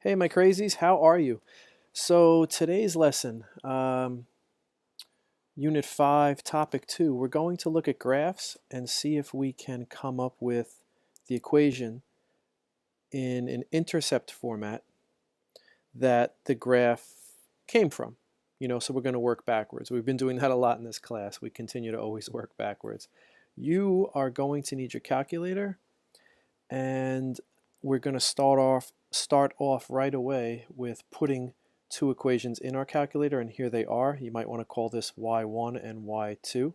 Hey, my crazies, how are you? So today's lesson, Unit 5, Topic 2, we're going to look at graphs and see if we can come up with the equation in an intercept format that the graph came from. So we're going to work backwards. We've been doing that a lot in this class. We continue to always work backwards. You are going to need your calculator, and we're going to start off right away with putting two equations in our calculator, and here they are. You might want to call this y1 and y2.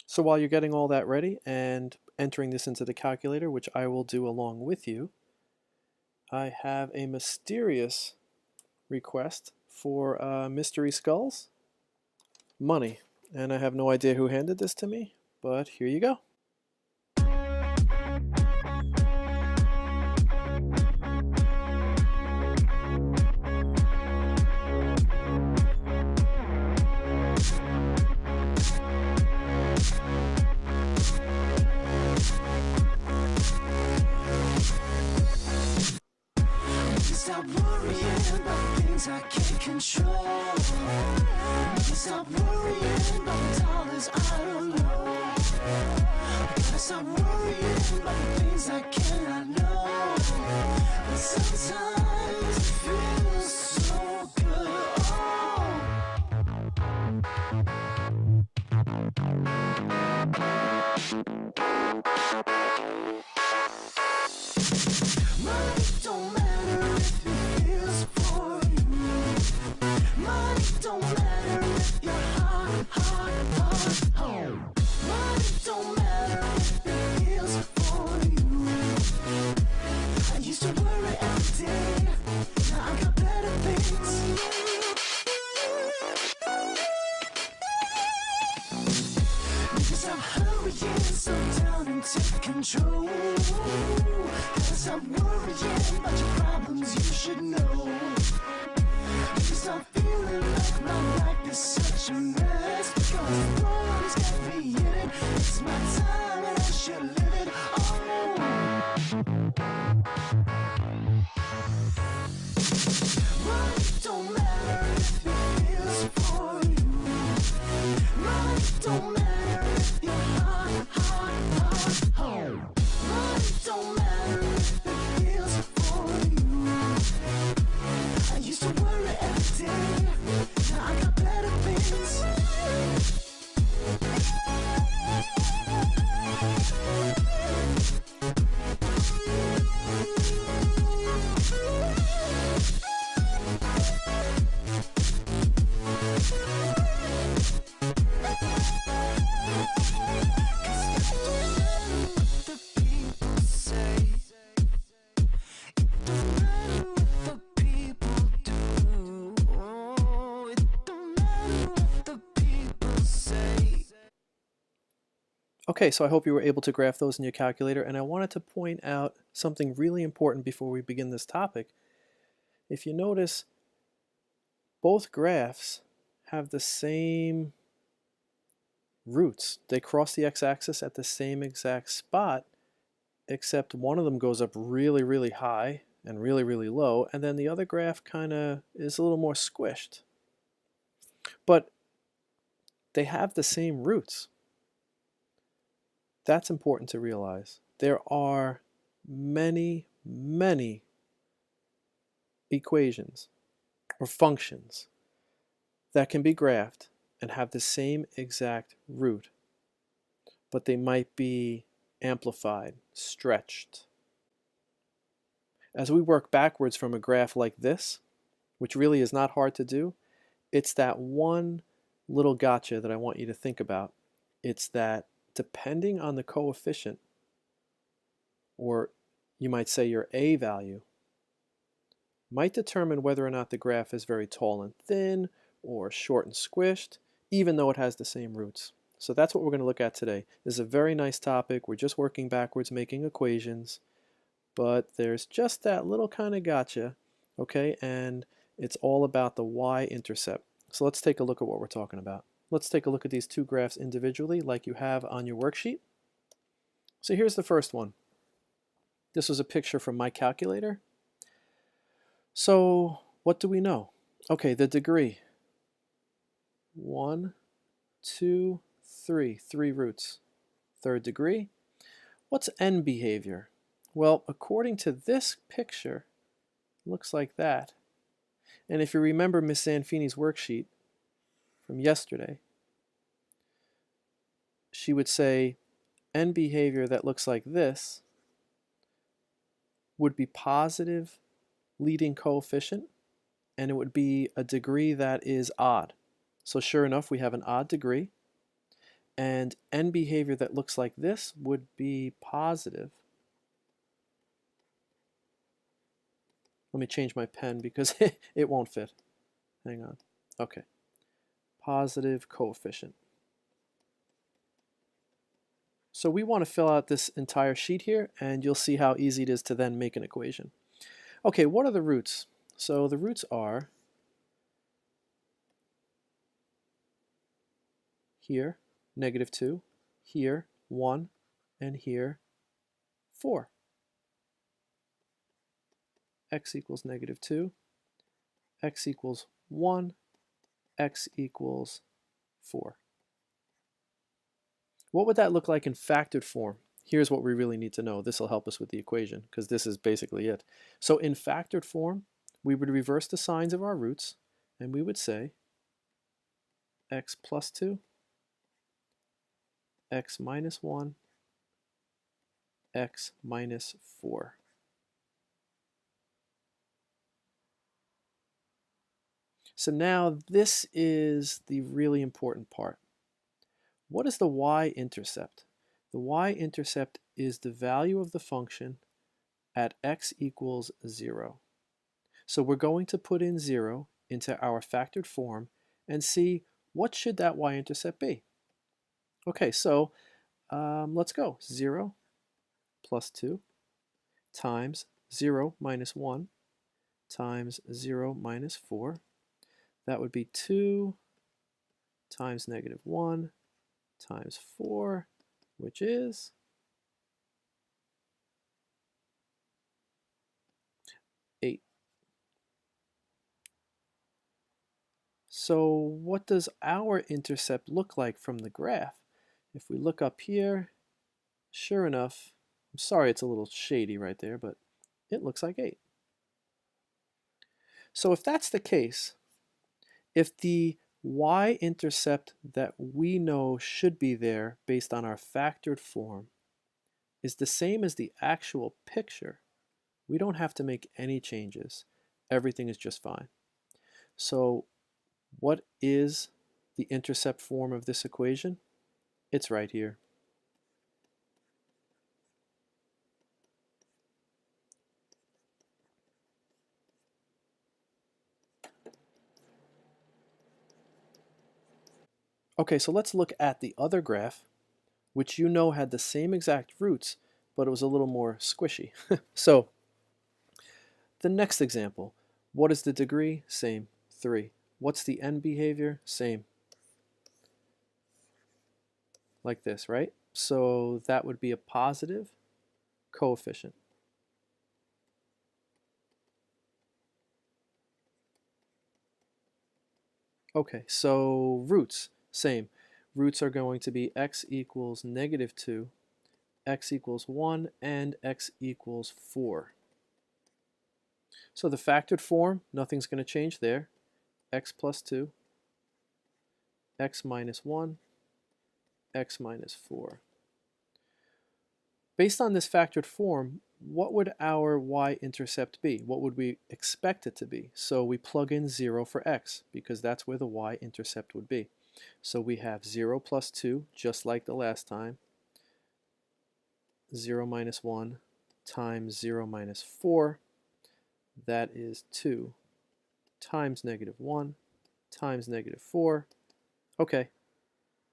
So while you're getting all that ready and entering this into the calculator, which I will do along with you, I have a mysterious request for Mystery Skulls money. And I have no idea who handed this to me, but here you go. Stop worrying about things I can't control. Stop worrying about dollars I don't know. Gotta stop worrying about things I cannot know. But sometimes it feels so good. Money don't matter if it feels for you. Money don't matter if you're hard home. Money don't matter if it feels for you. I used to worry every day. Now I got better things. Cause I'm hurrying, slow down and take control. Cause I'm worrying about your problems, you should know. Cause I'm feeling like my life is such a mess. Because the world's got me in it. It's my time and I should live it. Oh, money don't matter if it feels for you. Money don't matter if you're home. Money don't matter if it feels for you. I used to worry every day. Now I got better things. Okay, so I hope you were able to graph those in your calculator, and I wanted to point out something really important before we begin this topic. If you notice, both graphs have the same roots. They cross the x-axis at the same exact spot, except one of them goes up really, really high and really, really low, and then the other graph kind of is a little more squished. But they have the same roots. That's important to realize. There are many, many equations or functions that can be graphed and have the same exact root, but they might be amplified, stretched. As we work backwards from a graph like this, which really is not hard to do, it's that one little gotcha that I want you to think about. It's that depending on the coefficient, or you might say your A value, might determine whether or not the graph is very tall and thin or short and squished, even though it has the same roots. So that's what we're going to look at today. This is a very nice topic. We're just working backwards, making equations, but there's just that little kind of gotcha, okay? And it's all about the y-intercept. So let's take a look at what we're talking about. Let's take a look at these two graphs individually like you have on your worksheet. So here's the first one. This was a picture from my calculator. So what do we know? Okay, the degree. 1, 2, 3. 3 roots. Third degree. What's n behavior? Well, according to this picture, it looks like that. And if you remember Miss Zanfini's worksheet from yesterday, she would say n behavior that looks like this would be positive leading coefficient, and it would be a degree that is odd. So sure enough, we have an odd degree, and n behavior that looks like this would be positive. Let me change my pen because it won't fit. Hang on. Okay. Positive coefficient. So we want to fill out this entire sheet here, and you'll see how easy it is to then make an equation. Okay, what are the roots? So the roots are here, -2, here, 1, and here, 4. X equals -2, x equals 1, x equals 4. What would that look like in factored form? Here's what we really need to know. This will help us with the equation because this is basically it. So in factored form, we would reverse the signs of our roots and we would say x plus 2, x minus 1, x minus 4. So now this is the really important part. What is the y-intercept? The y-intercept is the value of the function at x equals 0. So we're going to put in 0 into our factored form and see what should that y-intercept be. Okay, so let's go. 0 plus 2 times 0 minus 1 times 0 minus 4. That would be 2 times -1 times 4, which is 8. So what does our intercept look like from the graph? If we look up here, sure enough, I'm sorry it's a little shady right there, but it looks like 8. So if that's the case, if the y-intercept that we know should be there based on our factored form is the same as the actual picture, we don't have to make any changes. Everything is just fine. So what is the intercept form of this equation? It's right here. Okay, so let's look at the other graph, which you know had the same exact roots, but it was a little more squishy. So the next example, what is the degree? Same, 3. What's the n behavior? Same. Like this, right? So that would be a positive coefficient. Okay, so roots, same. Roots are going to be x equals -2, x equals 1, and x equals 4. So the factored form, nothing's going to change there. X plus 2, x minus 1, x minus 4. Based on this factored form, what would our y-intercept be? What would we expect it to be? So we plug in 0 for x, because that's where the y-intercept would be. So we have 0 plus 2, just like the last time. 0 minus 1 times 0 minus 4. That is 2 times -1 times -4. Okay,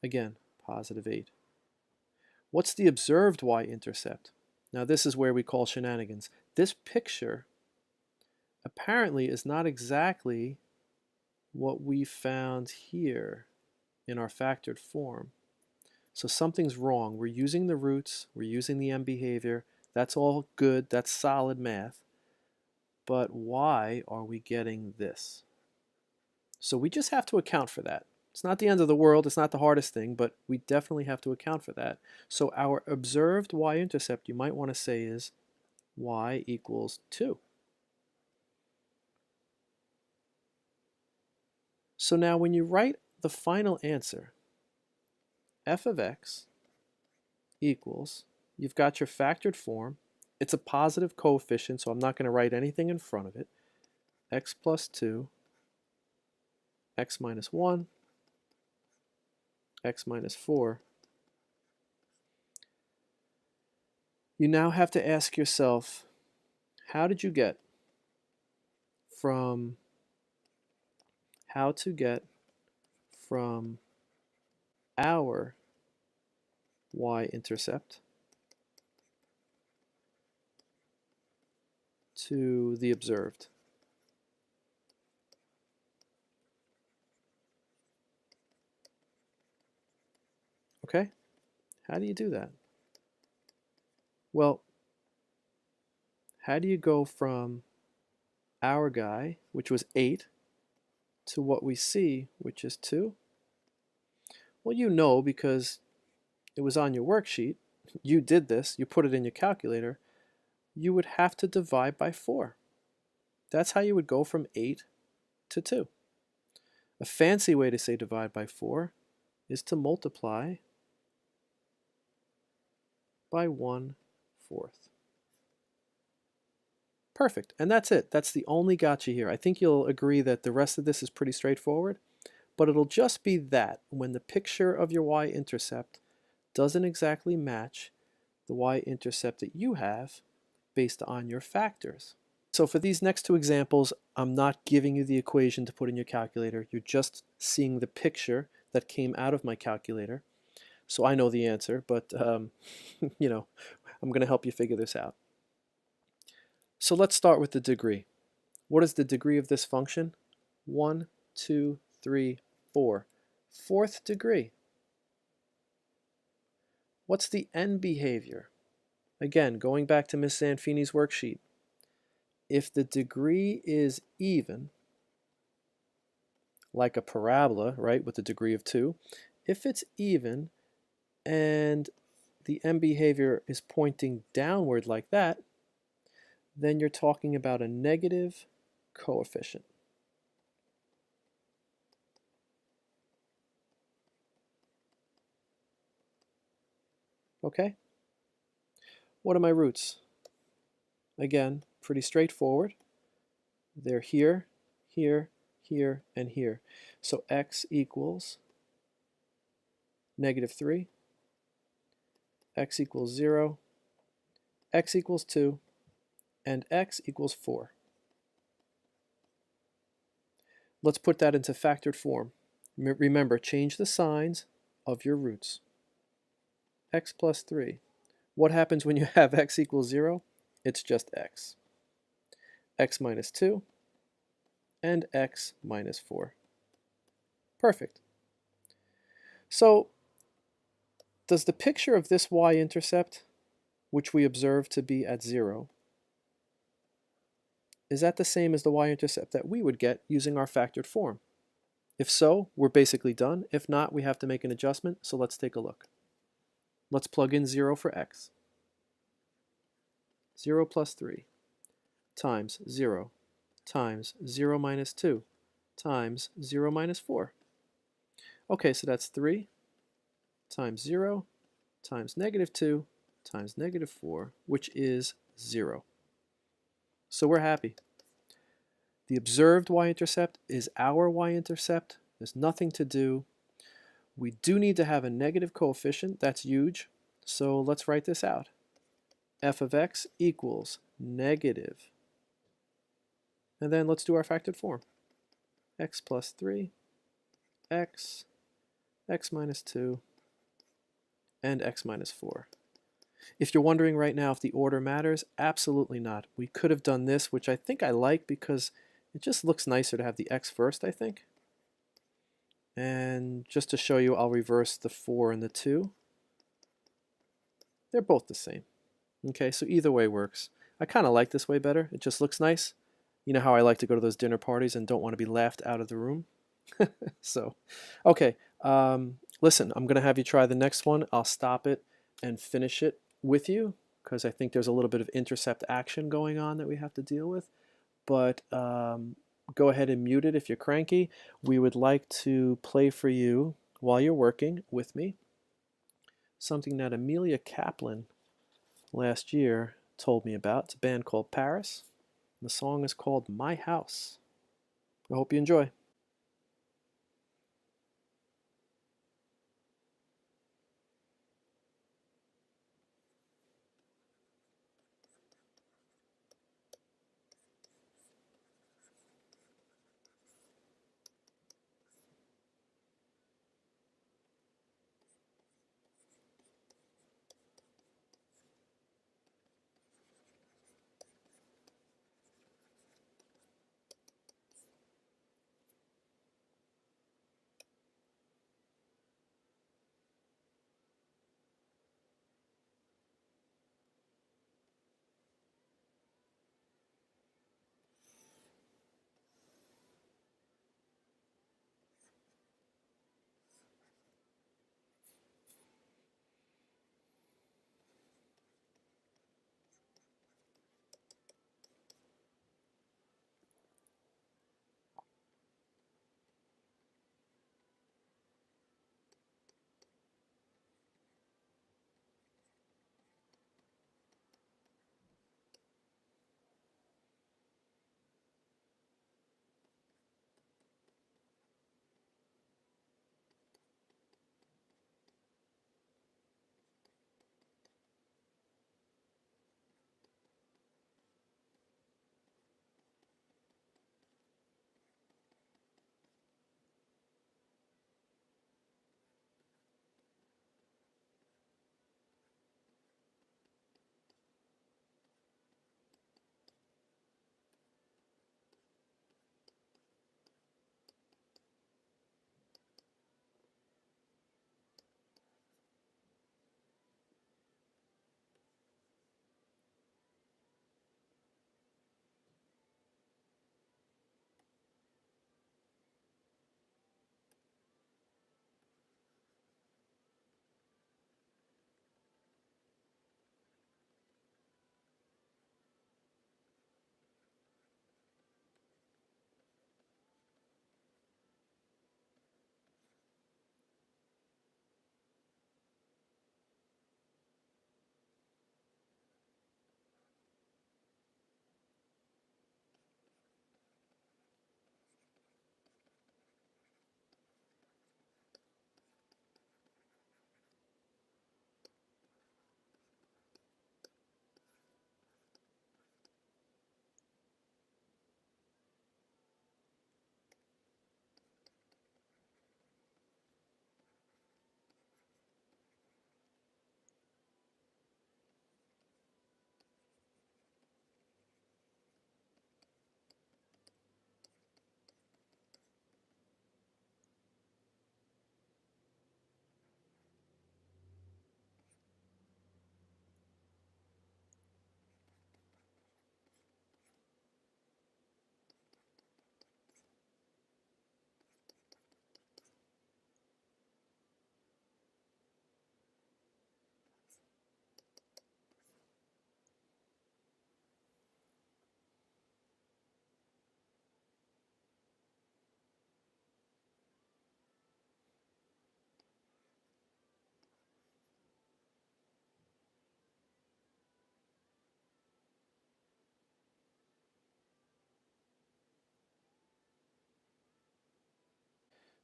again, positive 8. What's the observed y-intercept? Now this is where we call shenanigans. This picture apparently is not exactly what we found here in our factored form. So something's wrong. We're using the roots, we're using the m behavior, That's all good. That's solid math. But why are we getting this? So we just have to account for that. It's not the end of the world. It's not the hardest thing, but we definitely have to account for that. So our observed y-intercept, you might want to say, is y equals 2. So now when you write the final answer, f of x equals, you've got your factored form. It's a positive coefficient, so I'm not going to write anything in front of it. X plus 2, x minus 1, x minus 4. You now have to ask yourself, how did you get from our y-intercept to the observed? Okay? How do you do that? Well, how do you go from our guy, which was 8, to what we see, which is 2? Well, you know because it was on your worksheet. You did this. You put it in your calculator. You would have to divide by 4. That's how you would go from 8 to 2. A fancy way to say divide by 4 is to multiply by 1/4. Perfect. And that's it. That's the only gotcha here. I think you'll agree that the rest of this is pretty straightforward, but it'll just be that when the picture of your y-intercept doesn't exactly match the y-intercept that you have based on your factors. So for these next two examples, I'm not giving you the equation to put in your calculator. You're just seeing the picture that came out of my calculator. So I know the answer, but you know, I'm going to help you figure this out. So let's start with the degree. What is the degree of this function? 1, 2, 3, 4. Fourth degree. What's the end behavior? Again, going back to Ms. Zanfini's worksheet. If the degree is even, like a parabola, right, with a degree of 2, if it's even and the end behavior is pointing downward like that, then you're talking about a negative coefficient. Okay? What are my roots? Again, pretty straightforward. They're here, here, here, and here. So x equals -3, x equals 0, x equals 2, and x equals 4. Let's put that into factored form. Remember, change the signs of your roots. X plus 3. What happens when you have x equals 0? It's just x. X minus 2 and x minus 4. Perfect. So, does the picture of this y-intercept, which we observe to be at 0, is that the same as the y-intercept that we would get using our factored form? If so, we're basically done. If not, we have to make an adjustment, so let's take a look. Let's plug in 0 for x. 0 plus 3 times 0 times 0 minus 2 times 0 minus 4. Okay, so that's 3 times 0 times -2 times -4, which is 0. So we're happy. The observed y-intercept is our y-intercept. There's nothing to do. We do need to have a negative coefficient. That's huge. So let's write this out. F of x equals negative. And then let's do our factored form. X plus 3, x minus 2, and x minus 4. If you're wondering right now if the order matters, absolutely not. We could have done this, which I think I like because it just looks nicer to have the x first, I think. And just to show you, I'll reverse the 4 and the 2. They're both the same. Okay, so either way works. I kind of like this way better. It just looks nice. You know how I like to go to those dinner parties and don't want to be laughed out of the room? So, okay, listen, I'm going to have you try the next one. I'll stop it and finish it with you because I think there's a little bit of intercept action going on that we have to deal with. But go ahead and mute it if you're cranky. We would like to play for you while you're working with me something that Amelia Kaplan last year told me about. It's a band called Paris. The song is called My House. I hope you enjoy.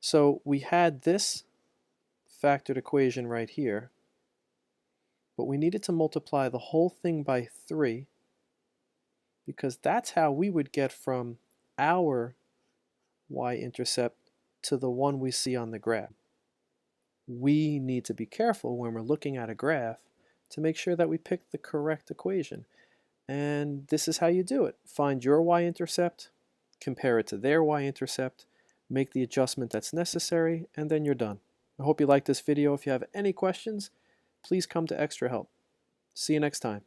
So we had this factored equation right here, but we needed to multiply the whole thing by 3 because that's how we would get from our y-intercept to the one we see on the graph. We need to be careful when we're looking at a graph to make sure that we pick the correct equation. And this is how you do it. Find your y-intercept, compare it to their y-intercept, make the adjustment that's necessary, and then you're done. I hope you liked this video. If you have any questions, please come to Extra Help. See you next time.